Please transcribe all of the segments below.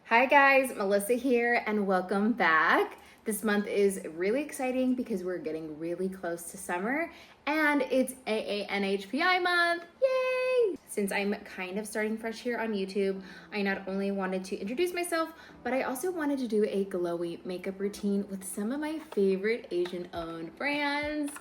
Hi guys, Melissa here and welcome back. This month is really exciting because we're getting really close to summer and it's AANHPI month. Yay! Since I'm kind of starting fresh here on YouTube, I not only wanted to introduce myself, but I also wanted to do a glowy makeup routine with some of my favorite Asian-owned brands.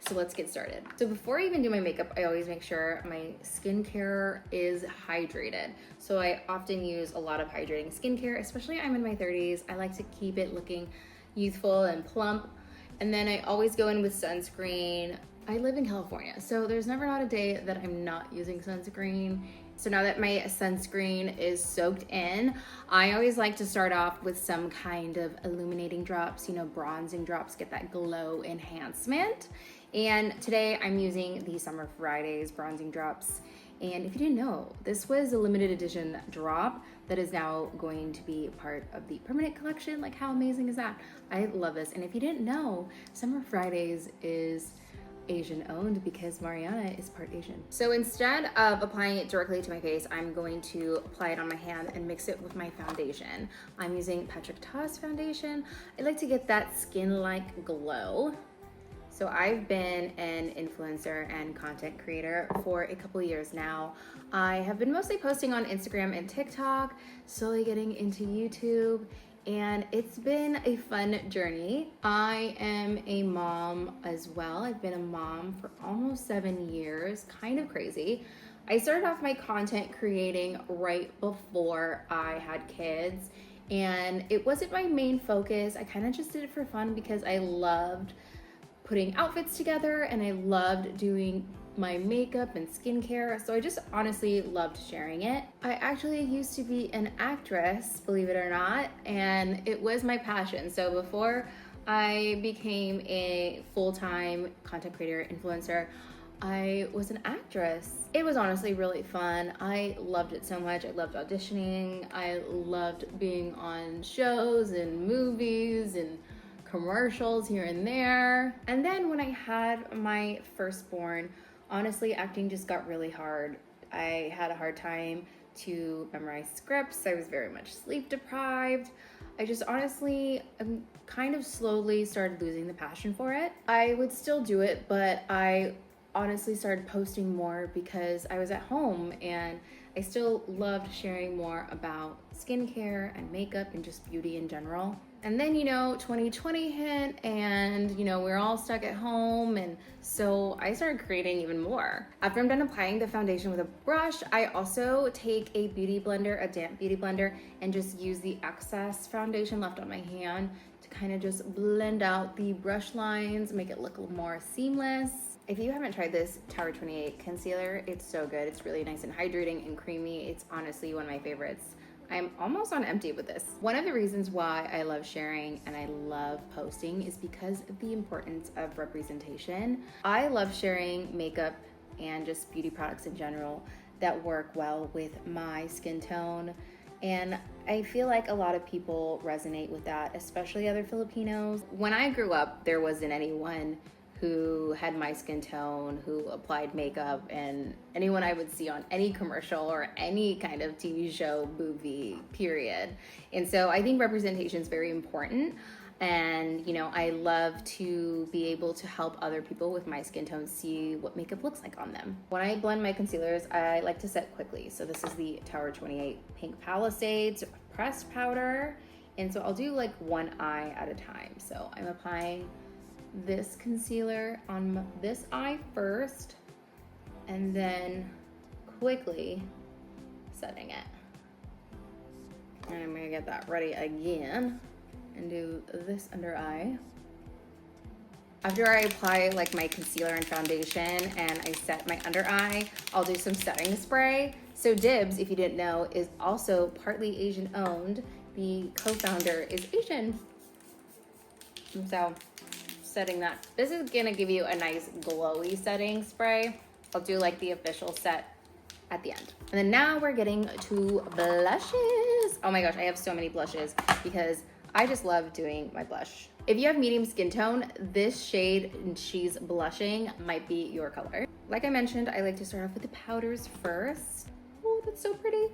So let's get started. So before I even do my makeup, I always make sure my skincare is hydrated. So I often use a lot of hydrating skincare, especially I'm in my 30s. I like to keep it looking youthful and plump. And then I always go in with sunscreen. I live in California, so there's never not a day that I'm not using sunscreen. So now that my sunscreen is soaked in, I always like to start off with some kind of illuminating drops, bronzing drops, get that glow enhancement. And today I'm using the Summer Fridays bronzing drops. And if you didn't know, this was a limited edition drop that is now going to be part of the permanent collection. Like, how amazing is that? I love this. And if you didn't know, Summer Fridays is Asian owned because Mariana is part Asian. So instead of applying it directly to my face, I'm going to apply it on my hand and mix it with my foundation. I'm using Patrick Ta's foundation. I like to get that skin-like glow. So I've been an influencer and content creator for a couple years now. I have been mostly posting on Instagram and TikTok, slowly getting into YouTube, and it's been a fun journey. I am a mom as well. I've been a mom for almost 7 years, kind of crazy. I started off my content creating right before I had kids, and it wasn't my main focus. I kind of just did it for fun because I loved putting outfits together and I loved doing my makeup and skincare, so I just honestly loved sharing it. I actually used to be an actress, believe it or not, and it was my passion. So before I became a full-time content creator, influencer, I was an actress. It was honestly really fun. I loved it so much. I loved auditioning. I loved being on shows and movies and commercials here and there. And then when I had my firstborn, honestly, acting just got really hard. I had a hard time to memorize scripts. I was very much sleep deprived. I just honestly kind of slowly started losing the passion for it. I would still do it, but I honestly started posting more because I was at home and I still loved sharing more about skincare and makeup and just beauty in general. And then, 2020 hit and, we're all stuck at home. And so I started creating even more. After I'm done applying the foundation with a brush, I also take a beauty blender, a damp beauty blender, and just use the excess foundation left on my hand to kind of just blend out the brush lines, make it look a little more seamless. If you haven't tried this Tower 28 concealer, it's so good. It's really nice and hydrating and creamy. It's honestly one of my favorites. I'm almost on empty with this. One of the reasons why I love sharing and I love posting is because of the importance of representation. I love sharing makeup and just beauty products in general that work well with my skin tone. And I feel like a lot of people resonate with that, especially other Filipinos. When I grew up, there wasn't anyone who had my skin tone, who applied makeup, and anyone I would see on any commercial or any kind of TV show, movie, period. And so I think representation is very important. And, I love to be able to help other people with my skin tone see what makeup looks like on them. When I blend my concealers, I like to set quickly. So this is the Tower 28 Pink Palisades pressed powder. And so I'll do like one eye at a time. So I'm applying this concealer on this eye first and then quickly setting it. And I'm gonna get that ready again and do this under eye. After I apply like my concealer and foundation and I set my under eye, I'll do some setting spray. So Dibs, if you didn't know, is also partly Asian owned. The co-founder is Asian. And so setting that. This is gonna give you a nice glowy setting spray. I'll do like the official set at the end. And then now we're getting to blushes. Oh my gosh, I have so many blushes because I just love doing my blush. If you have medium skin tone, this shade She's Blushing might be your color. Like I mentioned, I like to start off with the powders first. Oh, that's so pretty.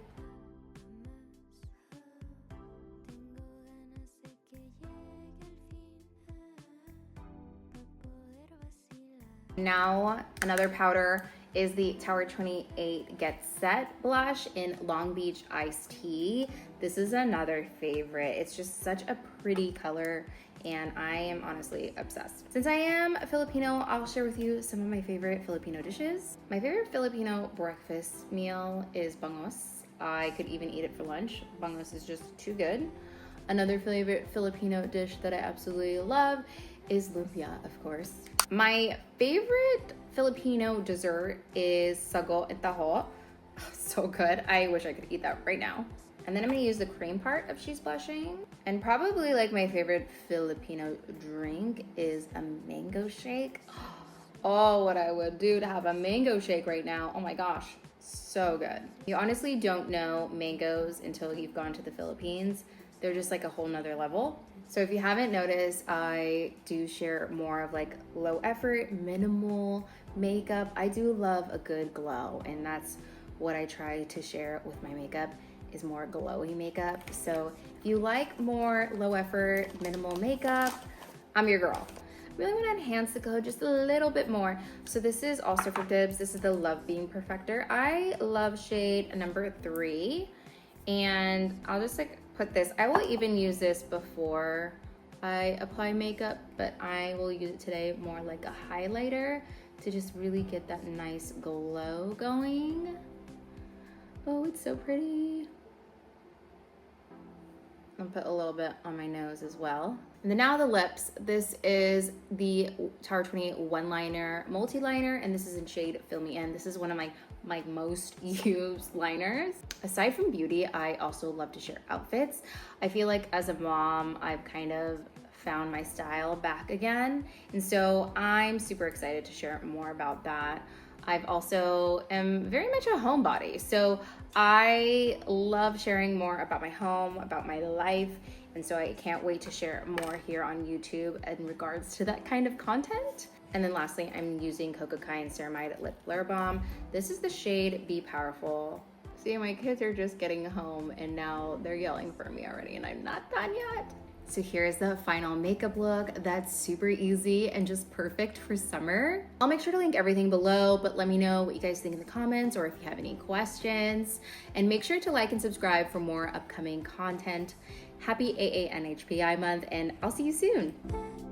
Now, another powder is the Tower 28 Get Set blush in Long Beach Iced Tea. This is another favorite. It's just such a pretty color and I am honestly obsessed. Since I am Filipino, I'll share with you some of my favorite Filipino dishes. My favorite Filipino breakfast meal is bangos. I could even eat it for lunch. Bangos is just too good. Another favorite Filipino dish that I absolutely love is lumpia, of course. My favorite Filipino dessert is sago and taho. So good. I wish I could eat that right now. And then I'm gonna use the cream part of cheese blushing. And probably like my favorite Filipino drink is a mango shake. Oh, what I would do to have a mango shake right now. Oh my gosh, so good. You honestly don't know mangoes until you've gone to the Philippines. They're just like a whole nother level. So if you haven't noticed, I do share more of like low effort, minimal makeup. I do love a good glow, and that's what I try to share with my makeup is more glowy makeup. So if you like more low effort, minimal makeup, I'm your girl. Really want to enhance the glow just a little bit more. So this is also for Dibs. This is the Love Beam Perfector. I love shade number 3, and I'll just like put this. I will even use this before I apply makeup, but I will use it today more like a highlighter to just really get that nice glow going. Oh, it's so pretty. I'll put a little bit on my nose as well. And then now the lips. This is the Tower 28 one liner, multi-liner, and this is in shade Fill Me In. This is one of my most used liners. Aside from beauty, I also love to share outfits. I feel like as a mom, I've kind of found my style back again. And so I'm super excited to share more about that. I've also am very much a homebody. So I love sharing more about my home, about my life. And so I can't wait to share more here on YouTube in regards to that kind of content. And then lastly, I'm using Coco Kind Ceramide Lip Blur Balm. This is the shade Be Powerful. See, my kids are just getting home and now they're yelling for me already and I'm not done yet. So here's the final makeup look. That's super easy and just perfect for summer. I'll make sure to link everything below, but let me know what you guys think in the comments or if you have any questions. And make sure to like and subscribe for more upcoming content. Happy AANHPI month, and I'll see you soon.